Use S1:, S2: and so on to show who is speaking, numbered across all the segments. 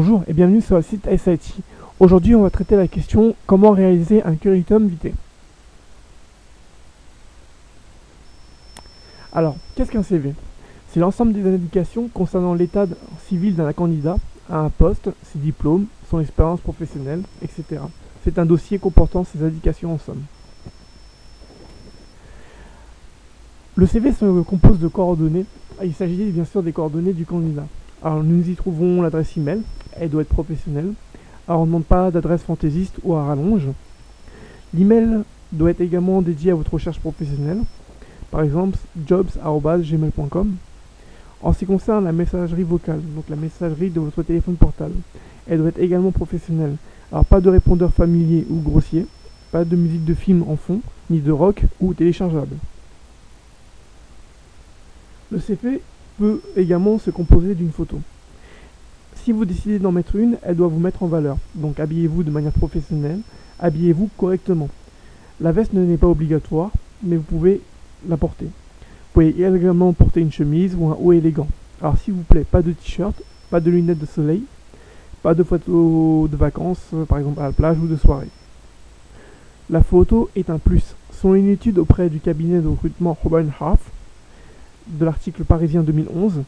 S1: Bonjour et bienvenue sur le site SIT. Aujourd'hui, on va traiter la question comment réaliser un curriculum vitae. Alors, qu'est-ce qu'un CV? C'est l'ensemble des indications concernant l'état civil d'un candidat à un poste, ses diplômes, son expérience professionnelle, etc. C'est un dossier comportant ces indications en somme. Le CV se compose de coordonnées. Il s'agit bien sûr des coordonnées du candidat. Alors nous y trouvons l'adresse email, elle doit être professionnelle. Alors on ne demande pas d'adresse fantaisiste ou à rallonge. L'email doit être également dédié à votre recherche professionnelle, par exemple jobs@gmail.com. En ce qui concerne la messagerie vocale, donc la messagerie de votre téléphone portable, elle doit être également professionnelle. Alors pas de répondeur familier ou grossier, pas de musique de film en fond, ni de rock ou téléchargeable. Le CV peut également se composer d'une photo. Si vous décidez d'en mettre une, elle doit vous mettre en valeur. Donc habillez-vous de manière professionnelle, habillez-vous correctement. La veste n'est pas obligatoire, mais vous pouvez la porter. Vous pouvez également porter une chemise ou un haut élégant. Alors s'il vous plaît, pas de t-shirt, pas de lunettes de soleil, pas de photos de vacances, par exemple à la plage ou de soirée. La photo est un plus. Selon une étude auprès du cabinet de recrutement Robin Half, de l'article parisien 2011,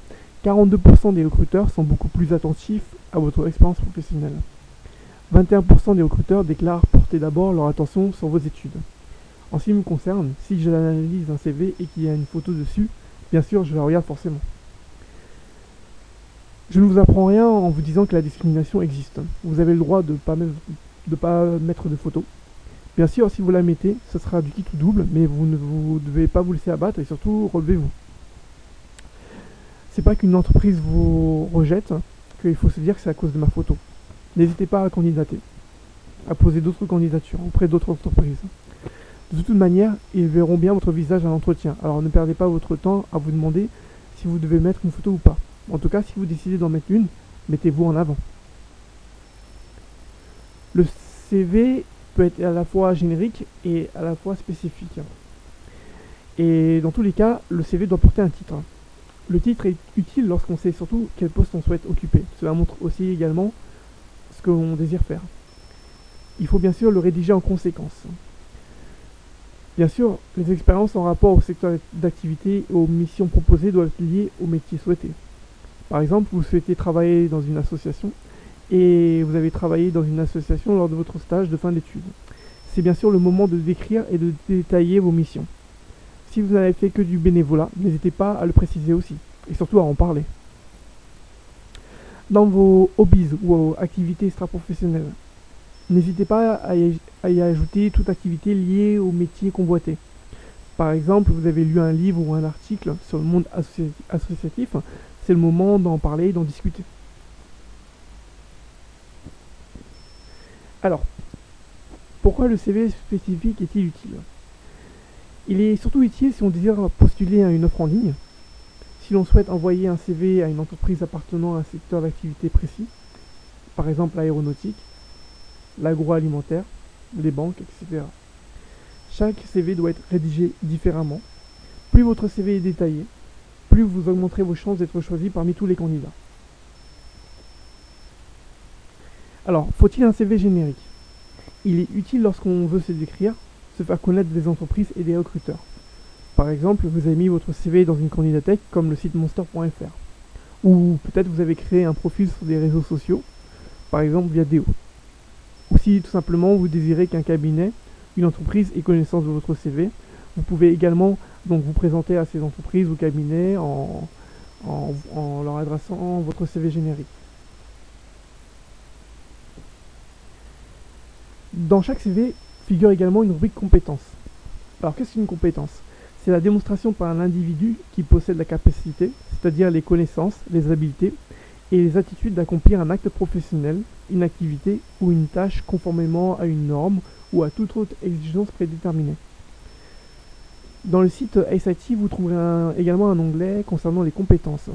S1: 42% des recruteurs sont beaucoup plus attentifs à votre expérience professionnelle. 21% des recruteurs déclarent porter d'abord leur attention sur vos études. En ce qui me concerne, si j'analyse un CV et qu'il y a une photo dessus, bien sûr je la regarde forcément. Je ne vous apprends rien en vous disant que la discrimination existe. Vous avez le droit de ne pas mettre de photo. Bien sûr, si vous la mettez, ce sera du quitte ou double, mais vous ne devez pas vous laisser abattre et surtout relevez-vous. C'est pas qu'une entreprise vous rejette qu'il faut se dire que c'est à cause de ma photo. N'hésitez pas à candidater, à poser d'autres candidatures auprès d'autres entreprises. De toute manière, ils verront bien votre visage à l'entretien, alors ne perdez pas votre temps à vous demander si vous devez mettre une photo ou pas. En tout cas, si vous décidez d'en mettre une, mettez-vous en avant. Le CV peut être à la fois générique et à la fois spécifique. Et dans tous les cas, le CV doit porter un titre. Le titre est utile lorsqu'on sait surtout quel poste on souhaite occuper. Cela montre aussi également ce que l'on désire faire. Il faut bien sûr le rédiger en conséquence. Bien sûr, les expériences en rapport au secteur d'activité et aux missions proposées doivent être liées au métier souhaité. Par exemple, vous souhaitez travailler dans une association et vous avez travaillé dans une association lors de votre stage de fin d'études. C'est bien sûr le moment de décrire et de détailler vos missions. Si vous n'avez fait que du bénévolat, n'hésitez pas à le préciser aussi, et surtout à en parler. Dans vos hobbies ou vos activités extra-professionnelles, n'hésitez pas à y ajouter toute activité liée au métier convoité. Par exemple, vous avez lu un livre ou un article sur le monde associatif, c'est le moment d'en parler et d'en discuter. Alors, pourquoi le CV spécifique est-il utile ? Il est surtout utile si on désire postuler à une offre en ligne, si l'on souhaite envoyer un CV à une entreprise appartenant à un secteur d'activité précis, par exemple l'aéronautique, l'agroalimentaire, les banques, etc. Chaque CV doit être rédigé différemment. Plus votre CV est détaillé, plus vous augmenterez vos chances d'être choisi parmi tous les candidats. Alors, faut-il un CV générique ? Il est utile lorsqu'on veut se décrire, se faire connaître des entreprises et des recruteurs. Par exemple, vous avez mis votre CV dans une candidathèque comme le site monster.fr. Ou peut-être vous avez créé un profil sur des réseaux sociaux, par exemple via Deo. Ou si tout simplement vous désirez qu'un cabinet, une entreprise ait connaissance de votre CV, vous pouvez également donc vous présenter à ces entreprises ou cabinets en leur adressant votre CV générique. Dans chaque CV figure également une rubrique compétences. Alors qu'est-ce qu'une compétence ? C'est la démonstration par un individu qui possède la capacité, c'est-à-dire les connaissances, les habiletés et les attitudes d'accomplir un acte professionnel, une activité ou une tâche conformément à une norme ou à toute autre exigence prédéterminée. Dans le site SIT, vous trouverez également un onglet concernant les compétences.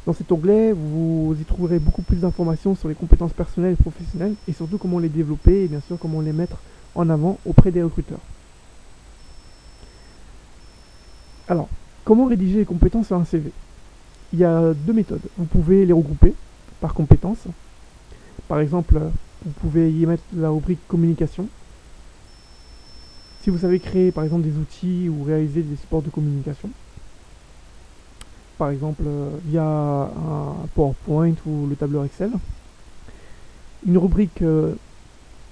S1: Dans cet onglet, vous y trouverez beaucoup plus d'informations sur les compétences personnelles et professionnelles et surtout comment les développer et bien sûr comment les mettre en avant auprès des recruteurs. Alors, comment rédiger les compétences sur un CV ? Il y a deux méthodes. Vous pouvez les regrouper par compétence. Par exemple, vous pouvez y mettre la rubrique communication. Si vous savez créer par exemple des outils ou réaliser des supports de communication, par exemple via un PowerPoint ou le tableur Excel. Une rubrique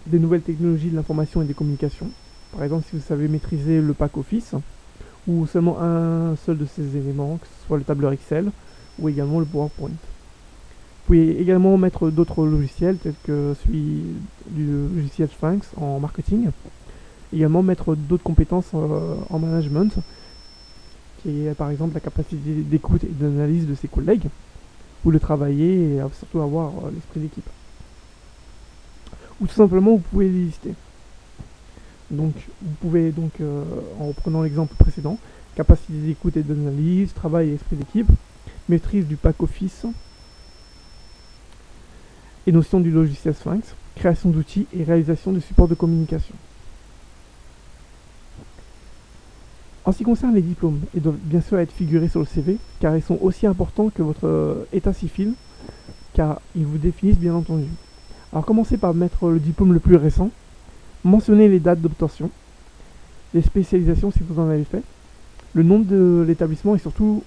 S1: des nouvelles technologies de l'information et des communications. Par exemple, si vous savez maîtriser le pack Office, ou seulement un seul de ces éléments, que ce soit le tableur Excel, ou également le PowerPoint. Vous pouvez également mettre d'autres logiciels, tels que celui du logiciel Sphinx en marketing. Également mettre d'autres compétences en management, qui est par exemple la capacité d'écoute et d'analyse de ses collègues, ou de travailler et surtout avoir l'esprit d'équipe. Ou tout simplement vous pouvez les lister. Donc vous pouvez donc en reprenant l'exemple précédent, capacité d'écoute et d'analyse, travail et esprit d'équipe, maîtrise du pack Office et notion du logiciel Sphinx, création d'outils et réalisation de supports de communication. En ce qui concerne les diplômes, ils doivent bien sûr être figurés sur le CV, car ils sont aussi importants que votre état civil, car ils vous définissent bien entendu. Alors commencez par mettre le diplôme le plus récent, mentionnez les dates d'obtention, les spécialisations si vous en avez fait, le nom de l'établissement et surtout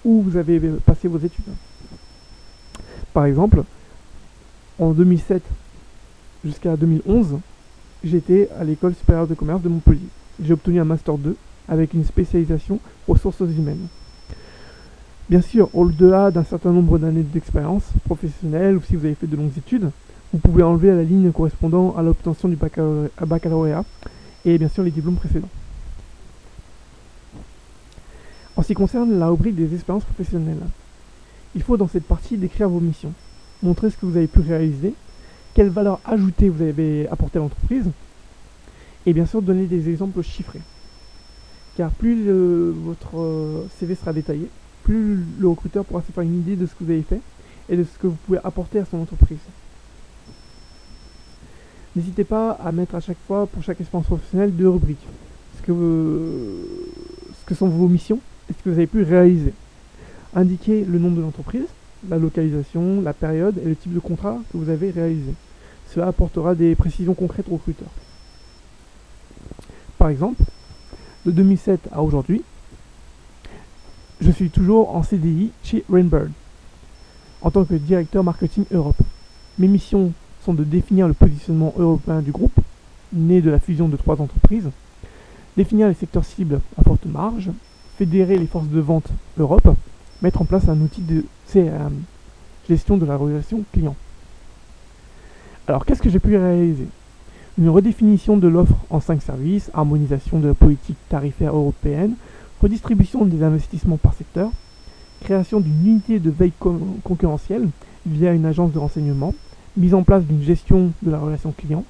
S1: où vous avez passé vos études. Par exemple, en 2007 jusqu'à 2011, j'étais à l'école supérieure de commerce de Montpellier. J'ai obtenu un Master 2 avec une spécialisation ressources humaines. Bien sûr, au-delà d'un certain nombre d'années d'expérience professionnelle ou si vous avez fait de longues études, vous pouvez enlever la ligne correspondant à l'obtention du baccalauréat et bien sûr les diplômes précédents. En ce qui concerne la rubrique des expériences professionnelles, il faut dans cette partie décrire vos missions, montrer ce que vous avez pu réaliser, quelle valeur ajoutée vous avez apporté à l'entreprise, et bien sûr donner des exemples chiffrés. Car plus votre CV sera détaillé, plus le recruteur pourra se faire une idée de ce que vous avez fait et de ce que vous pouvez apporter à son entreprise. N'hésitez pas à mettre à chaque fois, pour chaque expérience professionnelle, 2 rubriques. Ce que sont vos missions et ce que vous avez pu réaliser. Indiquez le nom de l'entreprise, la localisation, la période et le type de contrat que vous avez réalisé. Cela apportera des précisions concrètes au recruteur. Par exemple, de 2007 à aujourd'hui, je suis toujours en CDI chez Rainbird, en tant que directeur marketing Europe. Mes missions sont de définir le positionnement européen du groupe, né de la fusion de 3 entreprises, définir les secteurs cibles à forte marge, fédérer les forces de vente Europe, mettre en place un outil de CRM, gestion de la relation client. Alors qu'est-ce que j'ai pu réaliser? Une redéfinition de l'offre en 5 services, harmonisation de la politique tarifaire européenne, redistribution des investissements par secteur, création d'une unité de veille concurrentielle via une agence de renseignement, mise en place d'une gestion de la relation client,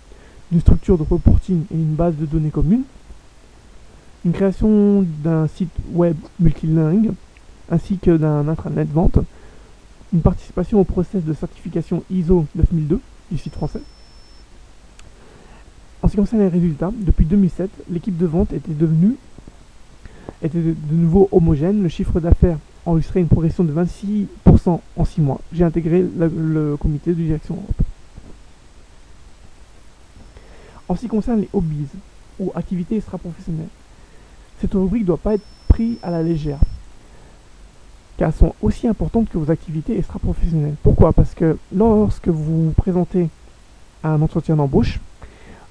S1: d'une structure de reporting et une base de données commune, une création d'un site web multilingue, ainsi que d'un intranet vente, une participation au process de certification ISO 9002 du site français. En ce qui concerne les résultats, depuis 2007, l'équipe de vente était de nouveau homogène. Le chiffre d'affaires enregistrait une progression de 26% en 6 mois. J'ai intégré le comité de direction Europe. En ce qui concerne les hobbies ou activités extra-professionnelles, cette rubrique ne doit pas être prise à la légère, car elles sont aussi importantes que vos activités extra-professionnelles. Pourquoi? Parce que lorsque vous vous présentez à un entretien d'embauche,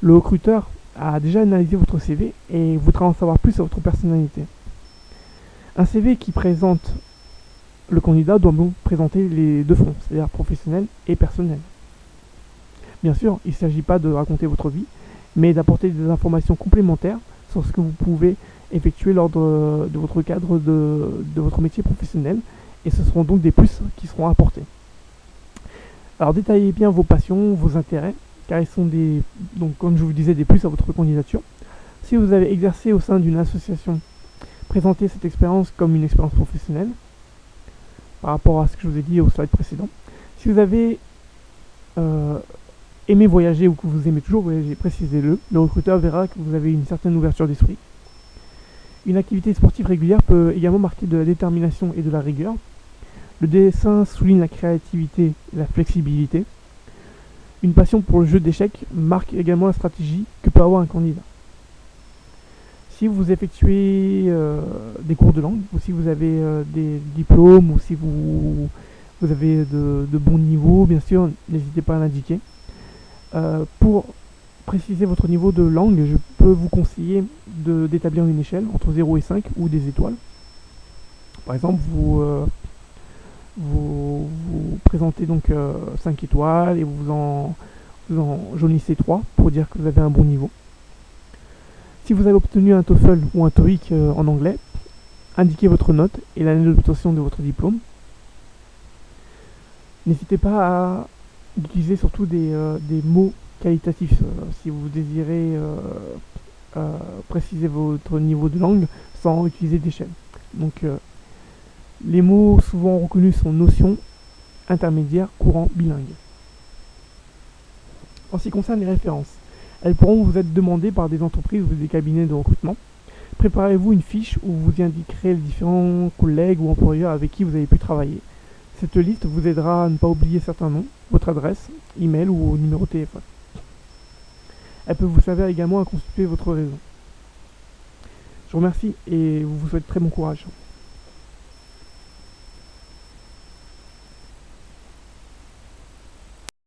S1: le recruteur a déjà analysé votre CV et voudra en savoir plus sur votre personnalité. Un CV qui présente le candidat doit donc présenter les 2 fronts, c'est-à-dire professionnel et personnel. Bien sûr, il ne s'agit pas de raconter votre vie, mais d'apporter des informations complémentaires sur ce que vous pouvez effectuer lors de votre cadre de votre métier professionnel, et ce seront donc des plus qui seront apportés. Alors détaillez bien vos passions, vos intérêts, car ils sont donc comme je vous disais, des plus à votre candidature. Si vous avez exercé au sein d'une association, présentez cette expérience comme une expérience professionnelle, par rapport à ce que je vous ai dit au slide précédent. Si vous avez aimé voyager ou que vous aimez toujours voyager, précisez-le. Le recruteur verra que vous avez une certaine ouverture d'esprit. Une activité sportive régulière peut également marquer de la détermination et de la rigueur. Le dessin souligne la créativité et la flexibilité. Une passion pour le jeu d'échecs marque également la stratégie que peut avoir un candidat. Si vous effectuez des cours de langue, ou si vous avez des diplômes, ou si vous avez de bons niveaux, bien sûr, n'hésitez pas à l'indiquer. Pour préciser votre niveau de langue, je peux vous conseiller d'établir une échelle entre 0 et 5 ou des étoiles. Par exemple, vous présentez donc 5 étoiles et vous en jaunissez 3 pour dire que vous avez un bon niveau. Si vous avez obtenu un TOEFL ou un TOEIC en anglais, indiquez votre note et l'année d'obtention de votre diplôme. N'hésitez pas à utiliser surtout des mots qualitatifs si vous désirez préciser votre niveau de langue sans utiliser d'échelle. Donc les mots souvent reconnus sont notion, intermédiaire, courant, bilingue. En ce qui concerne les références, elles pourront vous être demandées par des entreprises ou des cabinets de recrutement. Préparez-vous une fiche où vous indiquerez les différents collègues ou employeurs avec qui vous avez pu travailler. Cette liste vous aidera à ne pas oublier certains noms, votre adresse, email ou numéro de téléphone. Elle peut vous servir également à constituer votre réseau. Je vous remercie et vous souhaite très bon courage.